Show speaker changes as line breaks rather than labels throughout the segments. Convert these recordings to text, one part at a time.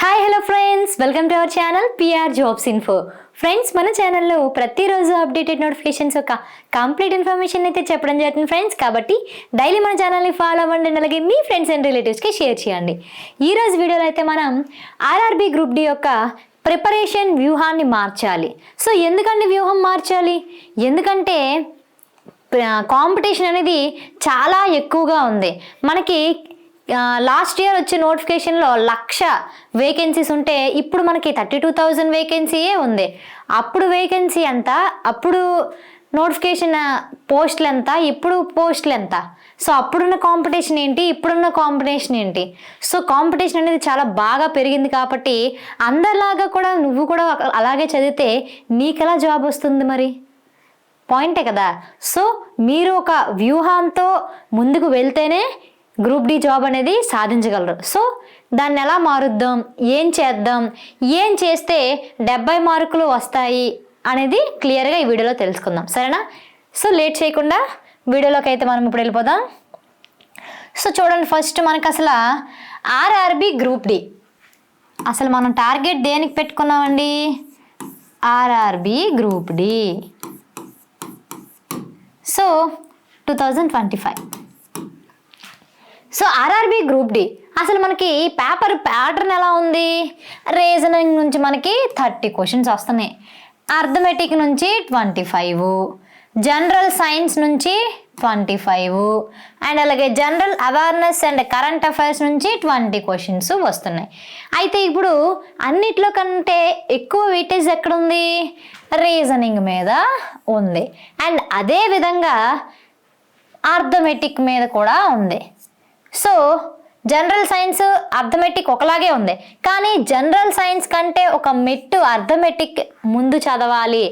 Hi hello friends, welcome to our channel PR jobs info. Friends, మన ఛానల్లో ప్రతిరోజు updated notifications యొక్క complete information అయితే చెప్పడం జరుగుతుంది ఫ్రెండ్స్. కాబట్టి డైలీ మన ఛానల్ని ఫాలో అవ్వండి, అలాగే మీ ఫ్రెండ్స్ అండ్ రిలేటివ్స్కి షేర్ చేయండి. ఈరోజు వీడియోలో అయితే మనం ఆర్ఆర్బీ గ్రూప్ డి యొక్క ప్రిపరేషన్ వ్యూహాన్ని మార్చాలి. సో ఎందుకండి వ్యూహం మార్చాలి? ఎందుకంటే కాంపిటీషన్ అనేది చాలా ఎక్కువగా ఉంది. మనకి లాస్ట్ ఇయర్ వచ్చే నోటిఫికేషన్లో 1,00,000 వేకెన్సీస్ ఉంటే ఇప్పుడు మనకి 32,000 వేకెన్సీయే ఉంది. అప్పుడు వేకెన్సీ ఎంత, అప్పుడు నోటిఫికేషన్ పోస్టులు ఎంత, ఇప్పుడు పోస్టులు ఎంత? సో అప్పుడున్న కాంపిటీషన్ ఏంటి, ఇప్పుడున్న కాంపిటీషన్ ఏంటి? సో కాంపిటీషన్ అనేది చాలా బాగా పెరిగింది. కాబట్టి అందరిలాగా కూడా నువ్వు కూడా అలాగే చదివితే నీకెలా జాబ్ వస్తుంది? మరి పాయింటే కదా. సో మీరు ఒక వ్యూహంతో ముందుకు వెళ్తేనే గ్రూప్ డి జాబ్ అనేది సాధించగలరు. సో దాన్ని ఎలా మారుద్దాం, ఏం చేద్దాం, ఏం చేస్తే 70 మార్కులు వస్తాయి అనేది క్లియర్గా ఈ వీడియోలో తెలుసుకుందాం, సరేనా? సో లేట్ చేయకుండా వీడియోలోకి అయితే మనం ఇప్పుడు వెళ్ళిపోదాం. సో చూడండి, ఫస్ట్ మనకు అసలు ఆర్ఆర్బి గ్రూప్ డి అసలు మనం టార్గెట్ దేనికి పెట్టుకున్నామండి? RRB group D. So 2025. So RRB group D అసలు మనకి పేపర్ ప్యాటర్న్ ఎలా ఉంది? రీజనింగ్ నుంచి మనకి 30 క్వశ్చన్స్ వస్తున్నాయి, అర్థమెటిక్ నుంచి 25, జనరల్ సైన్స్ నుంచి 25, అండ్ అలాగే general awareness and current affairs నుంచి 20 క్వశ్చన్స్ వస్తున్నాయి. అయితే ఇప్పుడు అన్నిట్లో కంటే ఎక్కువ వెయిటేజ్ ఎక్కడుంది? రీజనింగ్ మీద ఉంది, అండ్ అదే విధంగా అర్థమెటిక్ మీద కూడా ఉంది. సో జనరల్ సైన్స్, అర్థమెటిక్ ఒకలాగే ఉంది, కానీ జనరల్ సైన్స్ కంటే ఒక మెట్టు అర్థమెటిక్ ముందు చదవాలి,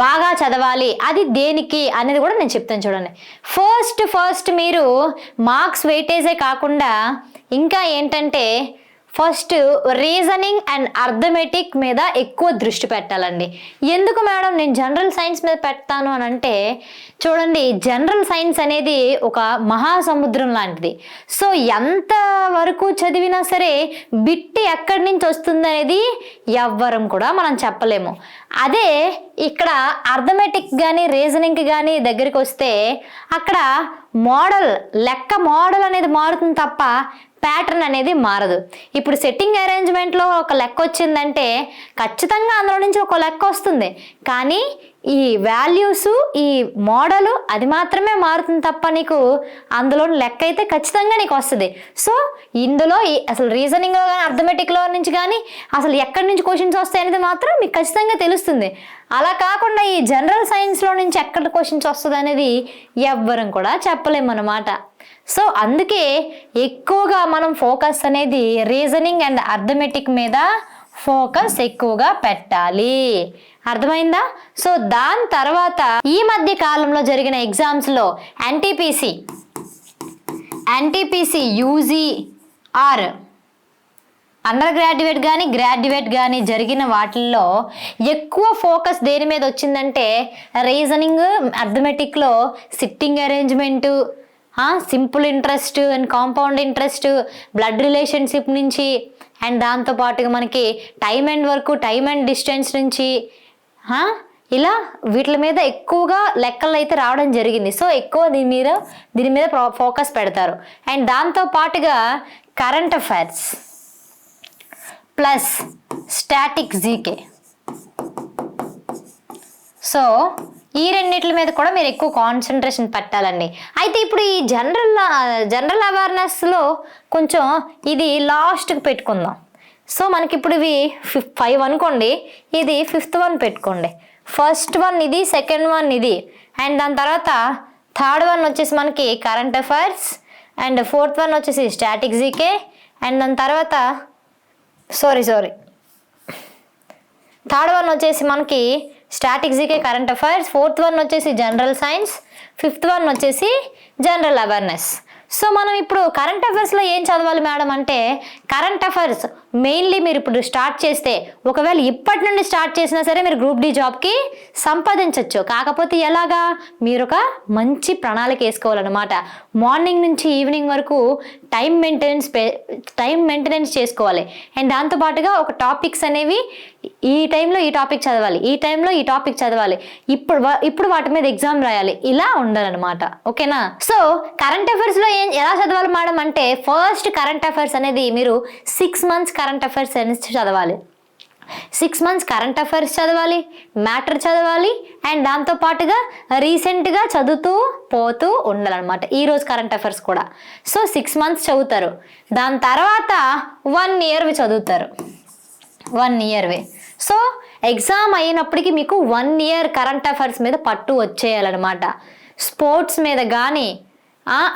బాగా చదవాలి. అది దేనికి అనేది కూడా నేను చెప్తాను. చూడండి, ఫస్ట్ మీరు మార్క్స్ వెయిటేజే కాకుండా ఇంకా ఏంటంటే ఫస్ట్ రీజనింగ్ అండ్ అర్థమెటిక్ మీద ఎక్కువ దృష్టి పెట్టాలండి. ఎందుకు మేడం నేను జనరల్ సైన్స్ మీద పెడతాను అని అంటే, చూడండి, జనరల్ సైన్స్ అనేది ఒక మహాసముద్రం లాంటిది. సో ఎంత వరకు చదివినా సరే బిట్టి ఎక్కడి నుంచి వస్తుంది అనేది ఎవ్వరం కూడా మనం చెప్పలేము. అదే ఇక్కడ అర్థమెటిక్ కానీ రీజనింగ్ కానీ దగ్గరికి వస్తే అక్కడ మోడల్, లెక్క మోడల్ అనేది మారుతుంది తప్ప ప్యాటర్న్ అనేది మారదు. ఇప్పుడు సెట్టింగ్ అరేంజ్మెంట్లో ఒక లెక్క వచ్చిందంటే ఖచ్చితంగా అందులో నుంచి ఒక లెక్క వస్తుంది, కానీ ఈ వాల్యూస్, ఈ మోడలు అది మాత్రమే మారుతుంది తప్ప నీకు అందులో లెక్క అయితే ఖచ్చితంగా నీకు వస్తుంది. సో ఇందులో అసలు రీజనింగ్లో కానీ అర్థమెటిక్లో నుంచి కానీ అసలు ఎక్కడి నుంచి క్వశ్చన్స్ వస్తాయి అనేది మాత్రం మీకు ఖచ్చితంగా తెలుస్తుంది. అలా కాకుండా ఈ జనరల్ సైన్స్లో నుంచి ఎక్కడ క్వశ్చన్స్ వస్తుంది అనేది ఎవ్వరం కూడా చెప్పలేము అన్నమాట. సో అందుకే ఎక్కువగా మనం ఫోకస్ అనేది రీజనింగ్ అండ్ అర్థమెటిక్ మీద ఫోకస్ ఎక్కువగా పెట్టాలి, అర్థమైందా? సో దాని తర్వాత ఈ మధ్య కాలంలో జరిగిన ఎగ్జామ్స్లో ఎన్టీపీసీ యూజీఆర్ అండర్ గ్రాడ్యుయేట్ కానీ గ్రాడ్యుయేట్ కానీ జరిగిన వాటిల్లో ఎక్కువ ఫోకస్ దేని మీద వచ్చిందంటే రీజనింగ్, అర్థమెటిక్లో sitting arrangement, simple interest and compound interest, blood relationship నుంచి, అండ్ దాంతోపాటుగా మనకి time and work, time and distance నుంచి, ఇలా వీటి మీద ఎక్కువగా లెక్కలు అయితే రావడం జరిగింది. సో ఎక్కువ దీని మీద ఫోకస్ పెడతారు. అండ్ దాంతో పాటుగా current affairs plus static GK. So ఈ రెండిట్ల మీద కూడా మీరు ఎక్కువ కాన్సన్ట్రేషన్ పెట్టాలండి. అయితే ఇప్పుడు ఈ జనరల్ అవేర్నెస్లో కొంచెం ఇది లాస్ట్కి పెట్టుకుందాం. సో మనకి ఇప్పుడు ఇవి 5 అనుకోండి, ఇది 5th వన్ పెట్టుకోండి. ఫస్ట్ వన్ ఇది, సెకండ్ వన్ ఇది, అండ్ దాని తర్వాత థర్డ్ వన్ వచ్చేసి మనకి current affairs, and 4th one వచ్చేసి స్టాటిక్ జీకే, అండ్ దాని తర్వాత థర్డ్ వన్ వచ్చేసి మనకి static GK, current affairs, 4th one వచ్చేసి జనరల్ సైన్స్, 5th వన్ వచ్చేసి జనరల్ అవేర్నెస్. సో మనం ఇప్పుడు కరెంట్ అఫైర్స్లో ఏం చదవాలి మేడం అంటే, కరెంట్ అఫైర్స్ మెయిన్లీ మీరు ఇప్పుడు స్టార్ట్ చేస్తే, ఒకవేళ ఇప్పటి నుండి స్టార్ట్ చేసినా సరే మీరు గ్రూప్ డి జాబ్కి సంపాదించవచ్చు. కాకపోతే ఎలాగా, మీరు ఒక మంచి ప్రణాళిక వేసుకోవాలన్నమాట. మార్నింగ్ నుంచి ఈవినింగ్ వరకు టైం మెయింటెనెన్స్ చేసుకోవాలి. అండ్ దాంతోపాటుగా ఒక టాపిక్స్ అనేవి ఈ టైంలో ఈ టాపిక్ చదవాలి, ఈ టైంలో ఈ టాపిక్ చదవాలి, ఇప్పుడు వాటి మీద ఎగ్జామ్ రాయాలి, ఇలా ఉండాలన్నమాట. ఓకేనా? సో కరెంట్ అఫైర్స్లో ఎలా చదవాలి మేడం అంటే, ఫస్ట్ కరెంట్ అఫైర్స్ అనేది మీరు 6 months కరెంట్ అఫైర్స్ అనేది చదవాలి. 6 months కరెంట్ అఫైర్స్ చదవాలి, మ్యాటర్ చదవాలి, అండ్ దాంతోపాటుగా రీసెంట్గా చదువుతూ పోతూ ఉండాలన్నమాట. ఈరోజు కరెంట్ అఫైర్స్ కూడా. సో 6 months చదువుతారు, దాని తర్వాత 1 year చదువుతారు, 1 year. సో ఎగ్జామ్ అయినప్పటికీ మీకు 1 year కరెంట్ అఫైర్స్ మీద పట్టు వచ్చేయాలన్నమాట. స్పోర్ట్స్ మీద కానీ,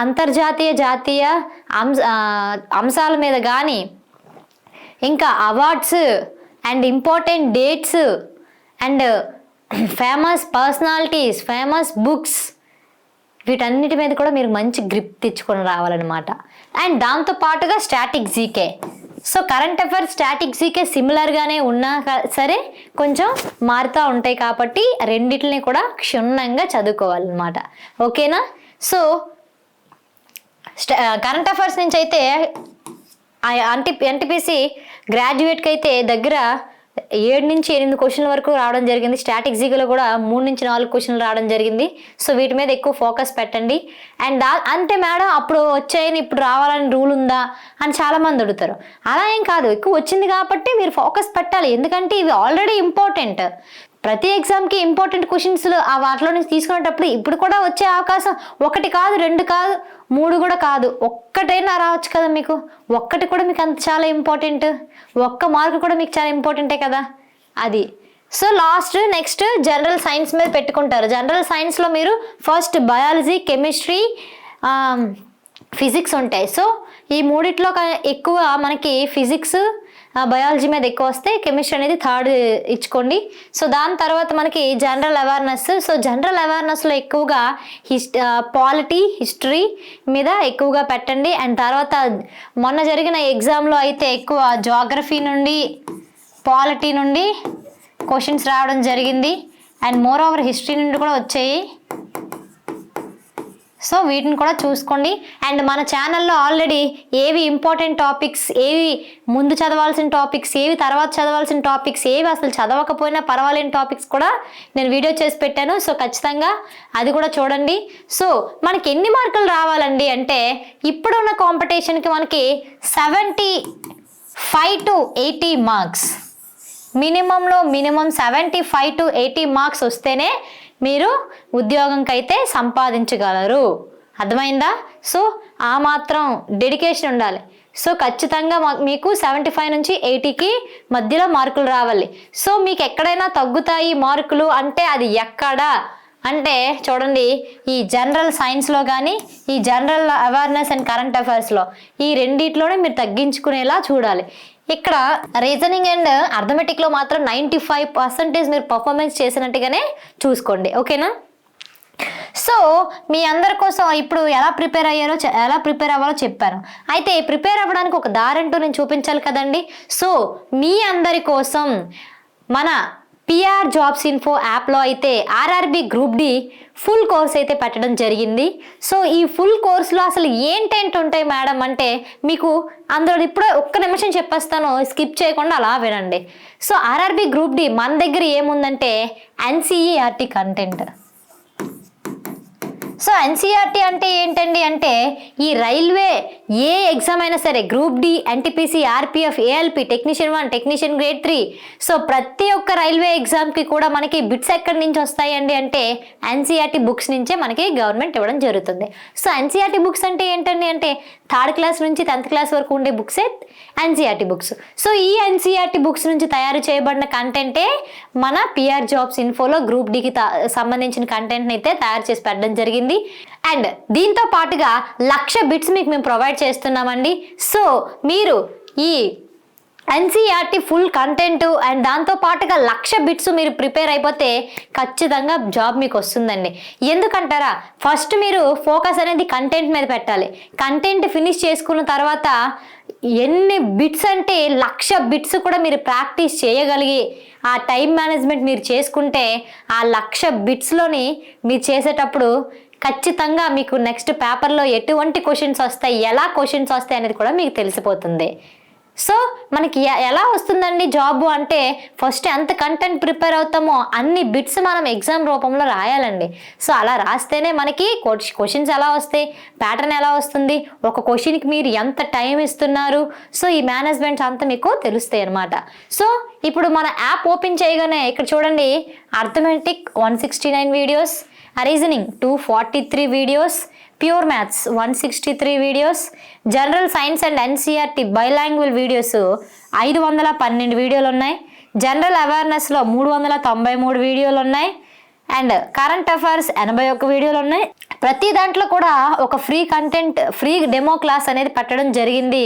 అంతర్జాతీయ జాతీయ అంశాల మీద కానీ, ఇంకా awards and important dates and famous personalities, famous books, వీటన్నిటి మీద కూడా మీరు మంచి గ్రిప్ తెచ్చుకొని రావాలన్నమాట. అండ్ దాంతోపాటుగా static GK. So current affairs static GK సిమిలర్గానే ఉన్నా సరే కొంచెం మారుతూ ఉంటాయి కాబట్టి రెండిటిని కూడా క్షుణ్ణంగా చదువుకోవాలన్నమాట. ఓకేనా? సో కరెంట్ అఫైర్స్ నుంచి అయితే ఎన్టీపీసీ గ్రాడ్యుయేట్కి అయితే దగ్గర 7 నుంచి 8 క్వశ్చన్ల వరకు రావడం జరిగింది. స్టాటిక్ జీకేలో కూడా 3 నుంచి 4 క్వశ్చన్లు రావడం జరిగింది. సో వీటి మీద ఎక్కువ ఫోకస్ పెట్టండి. అండ్ అంటే మేడం అప్పుడు వచ్చాయని ఇప్పుడు రావాలని రూల్ ఉందా అని చాలామంది అడుగుతారు. అలా ఏం కాదు, ఎక్కువ వచ్చింది కాబట్టి మీరు ఫోకస్ పెట్టాలి. ఎందుకంటే ఇవి ఆల్రెడీ ఇంపార్టెంట్. ప్రతి ఎగ్జామ్కి ఇంపార్టెంట్ క్వశ్చన్స్ వాటిలో నుంచి తీసుకునేటప్పుడు ఇప్పుడు కూడా వచ్చే అవకాశం 1 కాదు, 2 కాదు, 3 కూడా కాదు, ఒక్కటైనా రావచ్చు కదా మీకు. ఒక్కటి కూడా మీకు అంత చాలా ఇంపార్టెంట్, 1 మార్క్ కూడా మీకు చాలా ఇంపార్టెంటే కదా అది. సో నెక్స్ట్ జనరల్ సైన్స్ మీద పెట్టుకుంటారు. జనరల్ సైన్స్లో మీరు ఫస్ట్ బయాలజీ, కెమిస్ట్రీ, ఫిజిక్స్ ఉంటాయి. సో ఈ మూడిట్లో ఎక్కువ మనకి ఫిజిక్స్, బయాలజీ మీద ఎక్కువ వస్తే కెమిస్ట్రీ అనేది 3rd ఇచ్చుకోండి. సో దాని తర్వాత మనకి జనరల్ అవేర్నెస్. సో జనరల్ అవేర్నెస్లో ఎక్కువగా పాలిటీ, హిస్టరీ మీద ఎక్కువగా పెట్టండి. అండ్ తర్వాత మొన్న జరిగిన ఎగ్జామ్లో అయితే ఎక్కువ జాగ్రఫీ నుండి, పాలిటీ నుండి క్వశ్చన్స్ రావడం జరిగింది. అండ్ మోర్ ఓవర్ హిస్టరీ నుండి కూడా వచ్చాయి. సో వీటిని కూడా చూసుకోండి. అండ్ మన ఛానల్లో ఆల్రెడీ ఏవి ఇంపార్టెంట్ టాపిక్స్, ఏవి ముందు చదవాల్సిన టాపిక్స్, ఏవి తర్వాత చదవాల్సిన టాపిక్స్, ఏవి అసలు చదవకపోయినా పర్వాలేని టాపిక్స్ కూడా నేను వీడియో చేసి పెట్టాను. సో ఖచ్చితంగా అది కూడా చూడండి. సో మనకి ఎన్ని మార్కులు రావాలండి అంటే, ఇప్పుడున్న కాంపిటీషన్కి మనకి 75 to 80 marks, minimum 75 to 80 marks వస్తేనే మీరు ఉద్యోగంకి అయితే సంపాదించగలరు. అర్థమైందా? సో ఆ మాత్రం డెడికేషన్ ఉండాలి. సో ఖచ్చితంగా మీకు 75 నుంచి 80కి మధ్యలో మార్కులు రావాలి. సో మీకు ఎక్కడైనా తగ్గుతాయి మార్కులు అంటే అది ఎక్కడా అంటే చూడండి, ఈ జనరల్ సైన్స్లో కానీ, ఈ జనరల్ అవేర్నెస్ అండ్ కరెంట్ అఫైర్స్లో ఈ రెండిట్లోనే మీరు తగ్గించుకునేలా చూడాలి. ఇక్కడ రీజనింగ్ అండ్ అర్థమెటిక్లో మాత్రం 95% మీరు పర్ఫార్మెన్స్ చేసినట్టుగానే చూసుకోండి. ఓకేనా? సో మీ అందరి కోసం ఇప్పుడు ఎలా ప్రిపేర్ అవ్వాలో చెప్పాను. అయితే ప్రిపేర్ అవ్వడానికి ఒక దారంటూ నేను చూపించాలి కదండి. సో మీ అందరి కోసం మన పిఆర్ జాబ్స్ ఇన్ఫో యాప్లో అయితే RRB group D full course అయితే పెట్టడం జరిగింది. సో ఈ ఫుల్ కోర్స్లో అసలు ఏంటేంటి ఉంటాయి మేడం అంటే, మీకు అందులో ఇప్పుడే 1 నిమిషం చెప్పేస్తాను, స్కిప్ చేయకుండా అలా వినండి. సో ఆర్ఆర్బి గ్రూప్ డి మన దగ్గర ఏముందంటే ఎన్సీఈఆర్టీ కంటెంట్. సో ఎన్సీఆర్టీ అంటే ఏంటండి అంటే, ఈ రైల్వే ఏ ఎగ్జామ్ అయినా సరే, group D, NTPC, RPF, ALP, technician 1, technician grade 3, so ప్రతి ఒక్క రైల్వే ఎగ్జామ్కి కూడా మనకి బిట్స్ ఎక్కడి నుంచి వస్తాయండి అంటే ఎన్సీఆర్టీ బుక్స్ నుంచే మనకి గవర్నమెంట్ ఇవ్వడం జరుగుతుంది. సో ఎన్సీఆర్టీ బుక్స్ అంటే ఏంటండి అంటే 3rd క్లాస్ నుంచి 10th క్లాస్ వరకు ఉండే బుక్సే ఎన్సీఆర్టీ బుక్స్. సో ఈ ఎన్సీఆర్టీ బుక్స్ నుంచి తయారు చేయబడిన కంటెంటే మన పిఆర్ జాబ్స్ ఇన్ఫోలో గ్రూప్ డికి సంబంధించిన కంటెంట్ని అయితే తయారు చేసి పెట్టడం జరిగింది. అండ్ దీంతో పాటుగా 1,00,000 బిట్స్ మీకు మేము ప్రొవైడ్ చేస్తున్నామండి. సో మీరు ఈ ఎన్సీఆర్టీ ఫుల్ కంటెంట్ అండ్ దాంతో పాటుగా 1,00,000 బిట్స్ మీరు ప్రిపేర్ అయిపోతే ఖచ్చితంగా జాబ్ మీకు వస్తుందండి. ఎందుకంటారా, ఫస్ట్ మీరు ఫోకస్ అనేది కంటెంట్ మీద పెట్టాలి. కంటెంట్ ఫినిష్ చేసుకున్న తర్వాత ఎన్ని బిట్స్ అంటే 1,00,000 బిట్స్ కూడా మీరు ప్రాక్టీస్ చేయగలిగి ఆ టైం మేనేజ్మెంట్ మీరు చేసుకుంటే ఆ 1,00,000 బిట్స్లోని మీరు చేసేటప్పుడు ఖచ్చితంగా మీకు నెక్స్ట్ పేపర్లో ఎటువంటి క్వశ్చన్స్ వస్తాయి, ఎలా క్వశ్చన్స్ వస్తాయి అనేది కూడా మీకు తెలిసిపోతుంది. సో మనకి ఎలా వస్తుందండి జాబ్ అంటే ఫస్ట్ ఎంత కంటెంట్ ప్రిపేర్ అవుతామో అన్ని బిట్స్ మనం ఎగ్జామ్ రూపంలో రాయాలండి. సో అలా రాస్తేనే మనకి క్వశ్చన్స్ ఎలా వస్తాయి, ప్యాటర్న్ ఎలా వస్తుంది, ఒక క్వశ్చన్కి మీరు ఎంత టైం ఇస్తున్నారు, సో ఈ మేనేజ్మెంట్స్ అంతా మీకు తెలుస్తాయి అన్నమాట. సో ఇప్పుడు మన యాప్ ఓపెన్ చేయగానే ఇక్కడ చూడండి, arithmetic 169 videos, reasoning 243 videos, pure maths 163 videos, general science and NCERT బైలాంగ్వేజ్ videos 512 వీడియోలు ఉన్నాయి, జనరల్ అవేర్నెస్లో 393 వీడియోలు ఉన్నాయి, అండ్ కరెంట్ అఫైర్స్ 81 వీడియోలు ఉన్నాయి. ప్రతి దాంట్లో కూడా ఒక free content, free demo class అనేది పెట్టడం జరిగింది.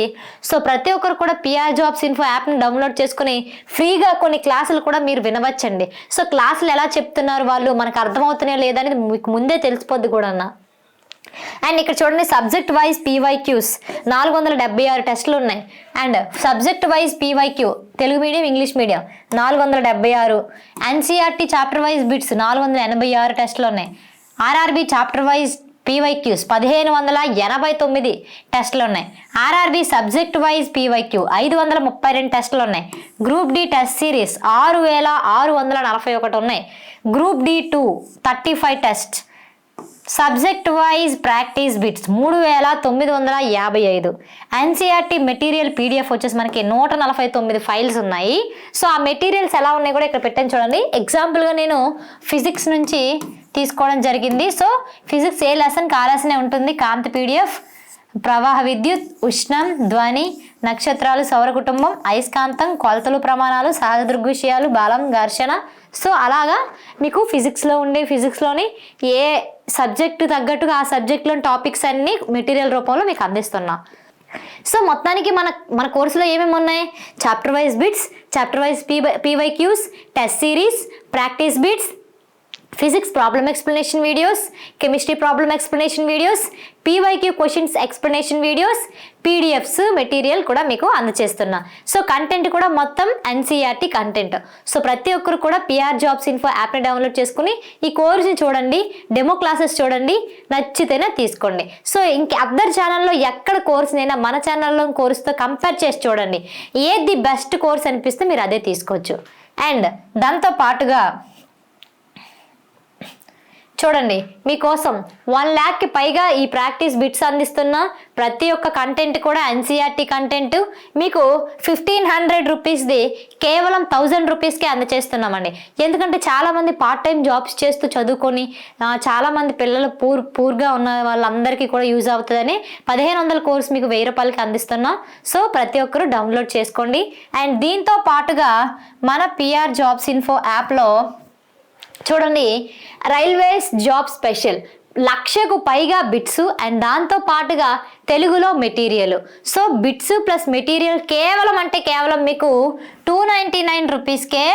సో ప్రతి ఒక్కరు కూడా పిఆర్ జాబ్స్ ఇన్ఫో యాప్ని డౌన్లోడ్ చేసుకుని ఫ్రీగా కొన్ని క్లాసులు కూడా మీరు వినవచ్చండి. సో క్లాసులు ఎలా చెప్తున్నారు వాళ్ళు, మనకు అర్థమవుతున్నాయో లేదనేది మీకు ముందే తెలిసిపోద్ది కూడా అన్న. అండ్ ఇక్కడ చూడండి, సబ్జెక్ట్ వైజ్ పీవైక్యూస్ 476 టెస్టులు ఉన్నాయి. And subject wise PYQ Telugu medium, English medium 476, NCERT chapter wise bits 486 టెస్టులు ఉన్నాయి. ఆర్ఆర్బీ చాప్టర్ వైజ్ పీవైక్యూస్ 1589 టెస్టులు ఉన్నాయి. ఆర్ఆర్బీ సబ్జెక్ట్ వైజ్ పీవైక్యూ 532 టెస్టులు ఉన్నాయి. గ్రూప్ డి టెస్ట్ సిరీస్ 6641 ఉన్నాయి. Group D2 35 test. Subject wise practice bits 3955. NCERT material PDF వచ్చేసి మనకి 149 files ఉన్నాయి. సో ఆ మెటీరియల్స్ ఎలా ఉన్నాయి కూడా ఇక్కడ పెట్టాను చూడండి. ఎగ్జాంపుల్గా నేను ఫిజిక్స్ నుంచి తీసుకోవడం జరిగింది. సో ఫిజిక్స్ ఏ లెసన్ ఆ లెసనే ఉంటుంది. కాంతి పీడిఎఫ్, ప్రవాహ విద్యుత్, ఉష్ణం, ధ్వని, నక్షత్రాలు, సౌర కుటుంబం, అయస్కాంతం, కొలతలు, ప్రమాణాలు, సహజ దృగ్విషయాలు, బలం, ఘర్షణ. సో అలాగా మీకు ఫిజిక్స్లోని ఏ సబ్జెక్టు తగ్గట్టుగా ఆ సబ్జెక్ట్లోని టాపిక్స్ అన్ని మెటీరియల్ రూపంలో మీకు అందిస్తున్నా. సో మొత్తానికి మన కోర్సులో ఏమేమి ఉన్నాయి, chapter wise bits, chapter wise PYQs, test series, practice bits, physics problem explanation videos, chemistry problem explanation videos, PYQ questions explanation videos, PDFs material కూడా మీకు అందజేస్తున్నా. సో కంటెంట్ కూడా మొత్తం ఎన్సీఆర్టీ కంటెంట్. సో ప్రతి ఒక్కరు కూడా పిఆర్ జాబ్స్ ఇన్ఫో యాప్ని download చేసుకుని ఈ కోర్స్ని చూడండి, డెమో క్లాసెస్ చూడండి, నచ్చితేనే తీసుకోండి. సో ఇంక అదర్ ఛానల్లో ఎక్కడ కోర్స్నైనా మన ఛానల్లో కోర్సుతో కంపేర్ చేసి చూడండి, ఏది బెస్ట్ కోర్స్ అనిపిస్తే మీరు అదే తీసుకోవచ్చు. అండ్ దాంతో పాటుగా చూడండి, మీకోసం 1,00,000కి పైగా ఈ ప్రాక్టీస్ బిట్స్ అందిస్తున్న ప్రతి ఒక్క కంటెంట్ కూడా ఎన్సీఆర్టీ కంటెంట్ మీకు 1,500 రూపీస్ది కేవలం 1,000 రూపీస్కే అందచేస్తున్నామండి. ఎందుకంటే చాలామంది పార్ట్ టైం జాబ్స్ చేస్తూ చదువుకొని చాలామంది పిల్లలు పూర్గా ఉన్న వాళ్ళందరికీ కూడా యూజ్ అవుతుందని 1,500 కోర్స్ మీకు 1,000 రూపాయలకి అందిస్తున్నాం. సో ప్రతి ఒక్కరూ డౌన్లోడ్ చేసుకోండి. అండ్ దీంతో పాటుగా మన పిఆర్ జాబ్స్ ఇన్ఫో యాప్లో చూడండి, రైల్వేస్ జాబ్ స్పెషల్ 1,00,000కు పైగా బిట్స్ అండ్ దాంతో పాటుగా తెలుగులో material. So bits plus material కేవలం మీకు 299 రూపీస్కే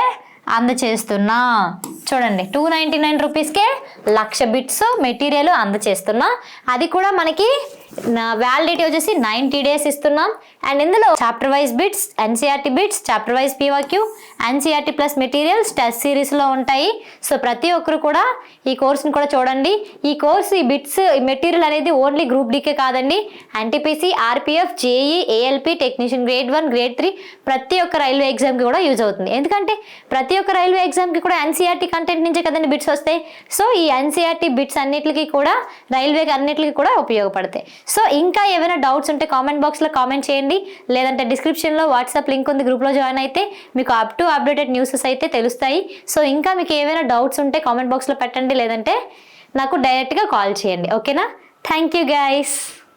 అందచేస్తున్నా. చూడండి, 299 రూపీస్కే 1,00,000 బిట్స్ మెటీరియల్ అందచేస్తున్నా. అది కూడా మనకి వ్యాలిడిటీ వచ్చేసి 90 డేస్ ఇస్తున్నాం. అండ్ ఇందులో chapter wise bits, NCERT bits, chapter wise PYQ, NCERT plus materials test సిరీస్లో ఉంటాయి. సో ప్రతి ఒక్కరు కూడా ఈ కోర్స్ని కూడా చూడండి. ఈ కోర్స్, ఈ బిట్స్, ఈ మెటీరియల్ అనేది ఓన్లీ గ్రూప్ డీకే కాదండి, NTPC, RPF, JEE, ALP, technician grade 1, grade 3 ప్రతి ఒక్క రైల్వే ఎగ్జామ్కి కూడా యూజ్ అవుతుంది. ఎందుకంటే ప్రతి ఒక్క రైల్వే ఎగ్జామ్కి కూడా ఎన్సీఆర్టీ కంటెంట్ నుంచే కదండి బిట్స్ వస్తాయి. సో ఈ ఎన్సీఆర్టీ బిట్స్ అన్నిటికీ కూడా రైల్వేకి అన్నిటికీ కూడా ఉపయోగపడతాయి. సో ఇంకా ఏమైనా డౌట్స్ ఉంటే కామెంట్ బాక్స్లో కామెంట్ చేయండి, లేదంటే డిస్క్రిప్షన్లో వాట్సాప్ లింక్ ఉంది, గ్రూప్లో జాయిన్ అయితే మీకు అప్డేటెడ్ న్యూసెస్ అయితే తెలుస్తాయి. సో ఇంకా మీకు ఏమైనా డౌట్స్ ఉంటే కామెంట్ బాక్స్లో పెట్టండి, లేదంటే నాకు డైరెక్ట్గా కాల్ చేయండి. ఓకేనా? Thank you guys.